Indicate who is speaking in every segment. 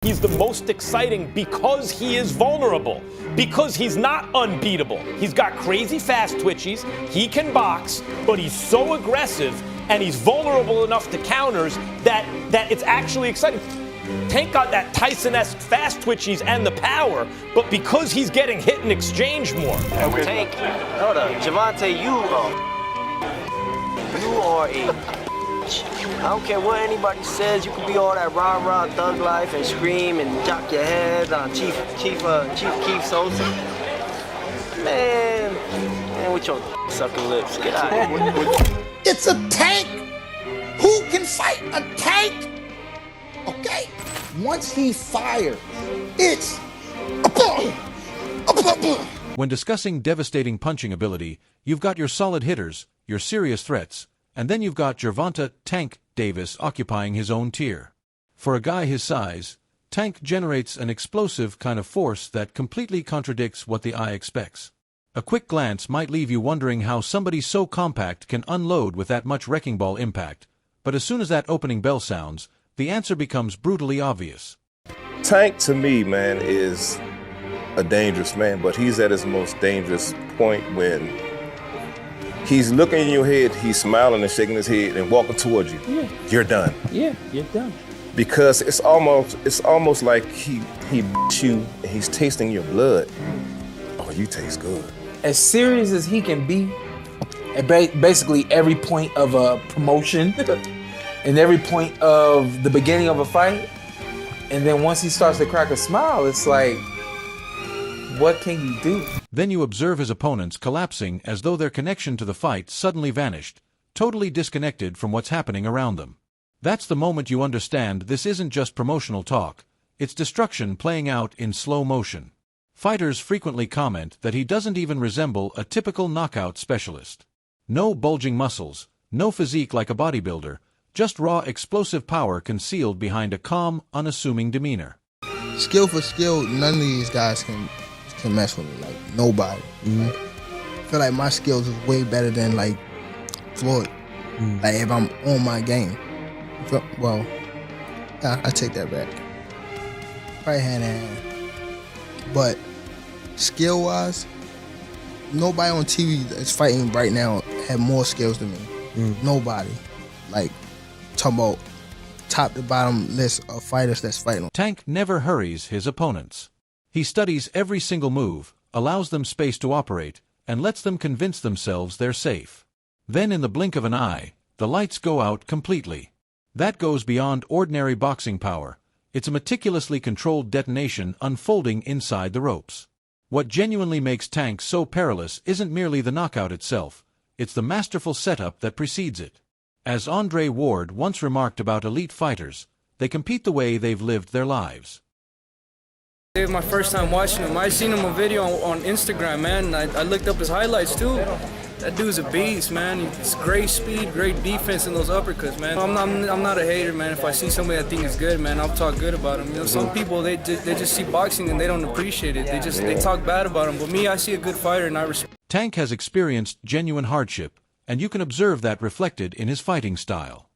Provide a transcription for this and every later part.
Speaker 1: He's the most exciting because he is vulnerable, because he's not unbeatable. He's got crazy fast twitchies, he can box, but he's so aggressive and he's vulnerable enough to counters that it's actually exciting. Tank got that Tyson-esque fast twitchies and the power, but because he's getting hit in exchange more.
Speaker 2: Tank, hold up, Gervonta, you are a... I don't care what anybody says. You can be all that rah-rah thug life and scream and jock your head on Chief Keef Sosa. Man, with your sucking lips, get out of here.
Speaker 3: It's a tank. Who can fight a tank? Okay. Once he fires, it's
Speaker 4: When discussing devastating punching ability, you've got your solid hitters, your serious threats, and then you've got Gervonta "Tank" Davis occupying his own tier. For a guy his size, Tank generates an explosive kind of force that completely contradicts what the eye expects. A quick glance might leave you wondering how somebody so compact can unload with that much wrecking ball impact, but as soon as that opening bell sounds, the answer becomes brutally obvious.
Speaker 5: Tank, to me, man, is a dangerous man, but he's at his most dangerous point when he's looking in your head, he's smiling and shaking his head and walking towards you.
Speaker 6: Yeah.
Speaker 5: You're done.
Speaker 6: Yeah, you're done.
Speaker 5: Because it's almost like he beats you and he's tasting your blood. Oh, you taste good.
Speaker 6: As serious as he can be, at basically every point of a promotion, and every point of the beginning of a fight, and then once he starts to crack a smile, it's like, what can you do?
Speaker 4: Then you observe his opponents collapsing as though their connection to the fight suddenly vanished, totally disconnected from what's happening around them. That's the moment you understand this isn't just promotional talk, it's destruction playing out in slow motion. Fighters frequently comment that he doesn't even resemble a typical knockout specialist. No bulging muscles, no physique like a bodybuilder, just raw explosive power concealed behind a calm, unassuming demeanor.
Speaker 7: Skill for skill, none of these guys can mess with me, like nobody. I feel like my skills is way better than like Floyd. Like if I'm on my game. Well, I take that back. Right hand to hand. But skill wise, nobody on TV that's fighting right now have more skills than me. Nobody. Like talking about top to bottom list of fighters that's fighting.
Speaker 4: Tank never hurries his opponents. He studies every single move, allows them space to operate, and lets them convince themselves they're safe. Then in the blink of an eye, the lights go out completely. That goes beyond ordinary boxing power. It's a meticulously controlled detonation unfolding inside the ropes. What genuinely makes Tank so perilous isn't merely the knockout itself, it's the masterful setup that precedes it. As Andre Ward once remarked about elite fighters, they compete the way they've lived their lives.
Speaker 8: It was my first time watching him. I seen him a video on Instagram, man. I looked up his highlights too. That dude's a beast, man. It's great speed, great defense in those uppercuts, man. I'm not a hater, man. If I see somebody I think is good, man, I'll talk good about him. You know, some people they just see boxing and they don't appreciate it. They talk bad about him. But me, I see a good fighter and I respect.
Speaker 4: Tank has experienced genuine hardship, and you can observe that reflected in his fighting style.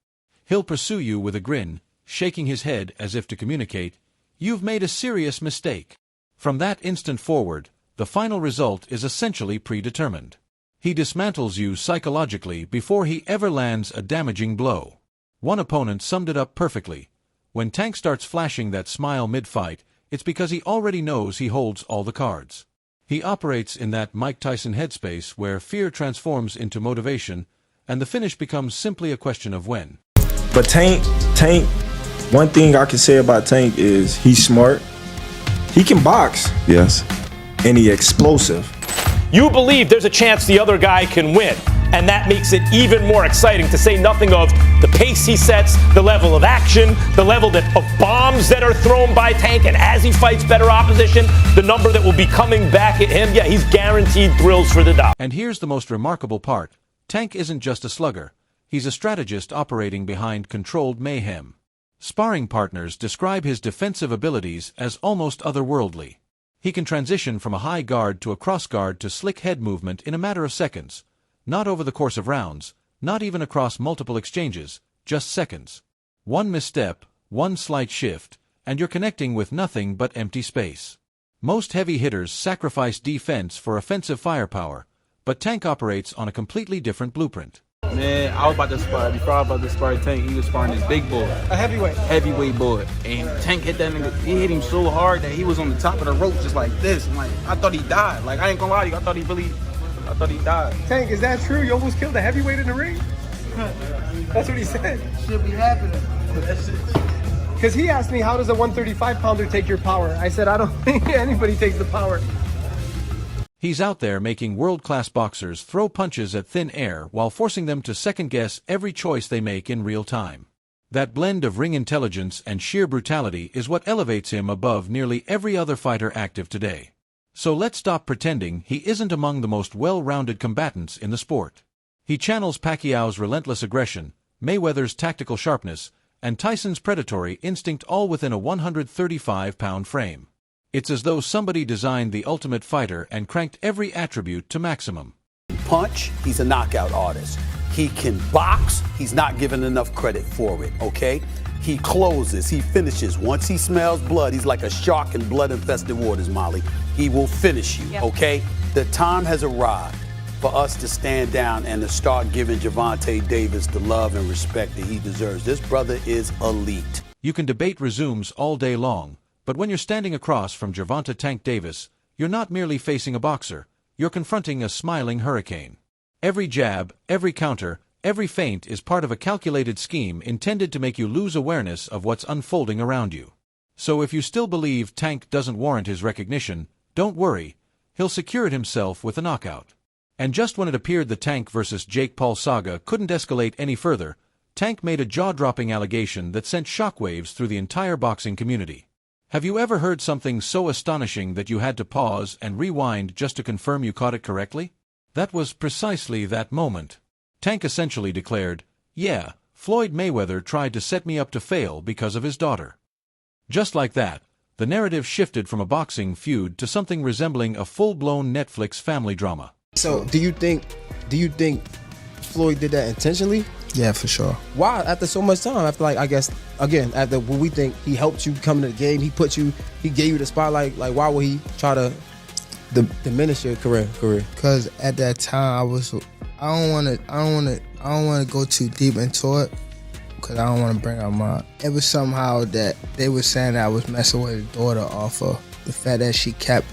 Speaker 4: He'll pursue you with a grin, shaking his head as if to communicate, "You've made a serious mistake." From that instant forward, the final result is essentially predetermined. He dismantles you psychologically before he ever lands a damaging blow. One opponent summed it up perfectly. When Tank starts flashing that smile mid-fight, it's because he already knows he holds all the cards. He operates in that Mike Tyson headspace where fear transforms into motivation, and the finish becomes simply a question of when.
Speaker 9: But Tank, one thing I can say about Tank is he's smart. He can box. Yes. And he's explosive.
Speaker 1: You believe there's a chance the other guy can win, and that makes it even more exciting, to say nothing of the pace he sets, the level of action, the level of bombs that are thrown by Tank, and as he fights better opposition, the number that will be coming back at him. Yeah, he's guaranteed thrills for the dollar.
Speaker 4: And here's the most remarkable part. Tank isn't just a slugger. He's a strategist operating behind controlled mayhem. Sparring partners describe his defensive abilities as almost otherworldly. He can transition from a high guard to a cross guard to slick head movement in a matter of seconds. Not over the course of rounds, not even across multiple exchanges, just seconds. One misstep, one slight shift, and you're connecting with nothing but empty space. Most heavy hitters sacrifice defense for offensive firepower, but Tank operates on a completely different blueprint.
Speaker 10: Man, I was about to spar. Before I was about to spar Tank, he was sparring this big boy.
Speaker 11: A heavyweight.
Speaker 10: Heavyweight boy. And Tank hit that nigga. He hit him so hard that he was on the top of the rope just like this. And like, I thought he died. Like, I ain't gonna lie to you. I thought he died.
Speaker 11: Tank, is that true? You almost killed a heavyweight in the ring? That's what he said.
Speaker 7: Should be happening.
Speaker 11: Because he asked me, how does a 135-pounder take your power? I said, I don't think anybody takes the power.
Speaker 4: He's out there making world-class boxers throw punches at thin air while forcing them to second-guess every choice they make in real time. That blend of ring intelligence and sheer brutality is what elevates him above nearly every other fighter active today. So let's stop pretending he isn't among the most well-rounded combatants in the sport. He channels Pacquiao's relentless aggression, Mayweather's tactical sharpness, and Tyson's predatory instinct all within a 135-pound frame. It's as though somebody designed the ultimate fighter and cranked every attribute to maximum.
Speaker 12: Punch, he's a knockout artist. He can box, he's not given enough credit for it, okay? He closes, he finishes. Once he smells blood, he's like a shark in blood-infested waters, Molly. He will finish you, okay? The time has arrived for us to stand down and to start giving Gervonta Davis the love and respect that he deserves. This brother is elite.
Speaker 4: You can debate resumes all day long, but when you're standing across from Gervonta Tank Davis, you're not merely facing a boxer, you're confronting a smiling hurricane. Every jab, every counter, every feint is part of a calculated scheme intended to make you lose awareness of what's unfolding around you. So if you still believe Tank doesn't warrant his recognition, don't worry, he'll secure it himself with a knockout. And just when it appeared the Tank versus Jake Paul saga couldn't escalate any further, Tank made a jaw-dropping allegation that sent shockwaves through the entire boxing community. Have you ever heard something so astonishing that you had to pause and rewind just to confirm you caught it correctly? That was precisely that moment. Tank essentially declared, "Yeah, Floyd Mayweather tried to set me up to fail because of his daughter." Just like that, the narrative shifted from a boxing feud to something resembling a full-blown Netflix family drama.
Speaker 13: So, do you think Floyd did that intentionally?
Speaker 7: Yeah, for sure.
Speaker 13: Why? After so much time, after like, I guess, again, after what we think he helped you come into the game, he gave you the spotlight. Like, why would he try to diminish your career?
Speaker 7: Because at that time, I don't want to go too deep into it, because I don't want to bring out it was somehow that they were saying that I was messing with his daughter off of the fact that she kept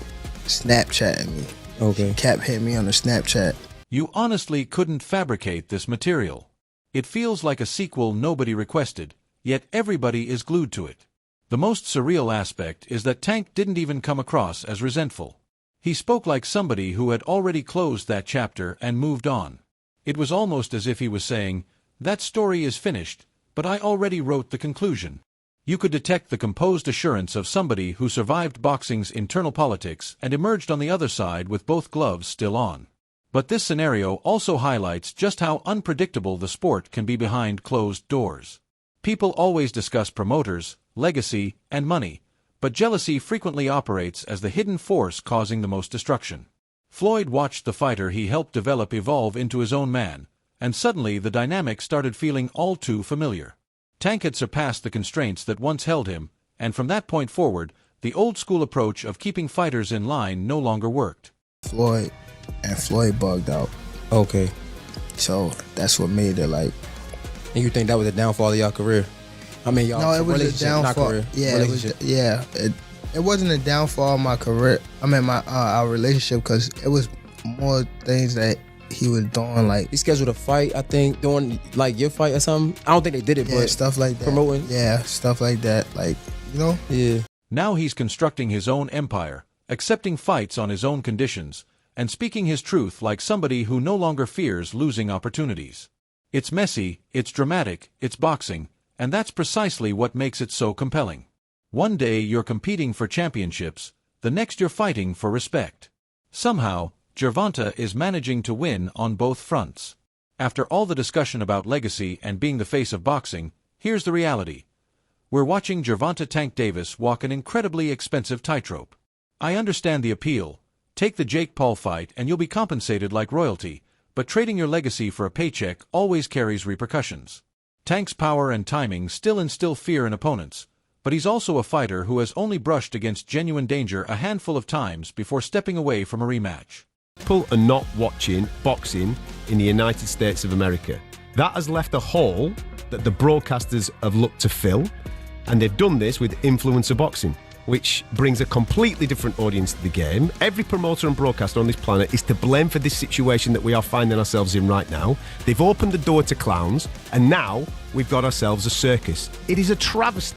Speaker 7: Snapchatting me.
Speaker 13: Okay.
Speaker 7: She kept hitting me on the Snapchat.
Speaker 4: You honestly couldn't fabricate this material. It feels like a sequel nobody requested, yet everybody is glued to it. The most surreal aspect is that Tank didn't even come across as resentful. He spoke like somebody who had already closed that chapter and moved on. It was almost as if he was saying, "That story is finished, but I already wrote the conclusion." You could detect the composed assurance of somebody who survived boxing's internal politics and emerged on the other side with both gloves still on. But this scenario also highlights just how unpredictable the sport can be behind closed doors. People always discuss promoters, legacy, and money, but jealousy frequently operates as the hidden force causing the most destruction. Floyd watched the fighter he helped develop evolve into his own man, and suddenly the dynamic started feeling all too familiar. Tank had surpassed the constraints that once held him, and from that point forward, the old-school approach of keeping fighters in line no longer worked.
Speaker 7: Floyd bugged out.
Speaker 13: Okay.
Speaker 7: So that's what made it like.
Speaker 13: And you think that was the downfall of y'all career? I mean, y'all
Speaker 7: No, it was a downfall.
Speaker 13: not career.
Speaker 7: Yeah, it wasn't a downfall of my career. I mean, our relationship, because it was more things that he was doing, like
Speaker 13: he scheduled a fight, I think, doing like your fight or something. I don't think they did it, but
Speaker 7: stuff like that.
Speaker 13: Promoting.
Speaker 7: Yeah, stuff like that. Like, you know?
Speaker 13: Yeah.
Speaker 4: Now he's constructing his own empire, accepting fights on his own conditions, and speaking his truth like somebody who no longer fears losing opportunities. It's messy, it's dramatic, it's boxing, and that's precisely what makes it so compelling. One day you're competing for championships, the next you're fighting for respect. Somehow, Gervonta is managing to win on both fronts. After all the discussion about legacy and being the face of boxing, here's the reality. We're watching Gervonta Tank Davis walk an incredibly expensive tightrope. I understand the appeal. Take the Jake Paul fight and you'll be compensated like royalty, but trading your legacy for a paycheck always carries repercussions. Tank's power and timing still instill fear in opponents, but he's also a fighter who has only brushed against genuine danger a handful of times before stepping away from a rematch.
Speaker 14: People are not watching boxing in the United States of America. That has left a hole that the broadcasters have looked to fill, and they've done this with influencer boxing, which brings a completely different audience to the game. Every promoter and broadcaster on this planet is to blame for this situation that we are finding ourselves in right now. They've opened the door to clowns, and now we've got ourselves a circus. It is a travesty.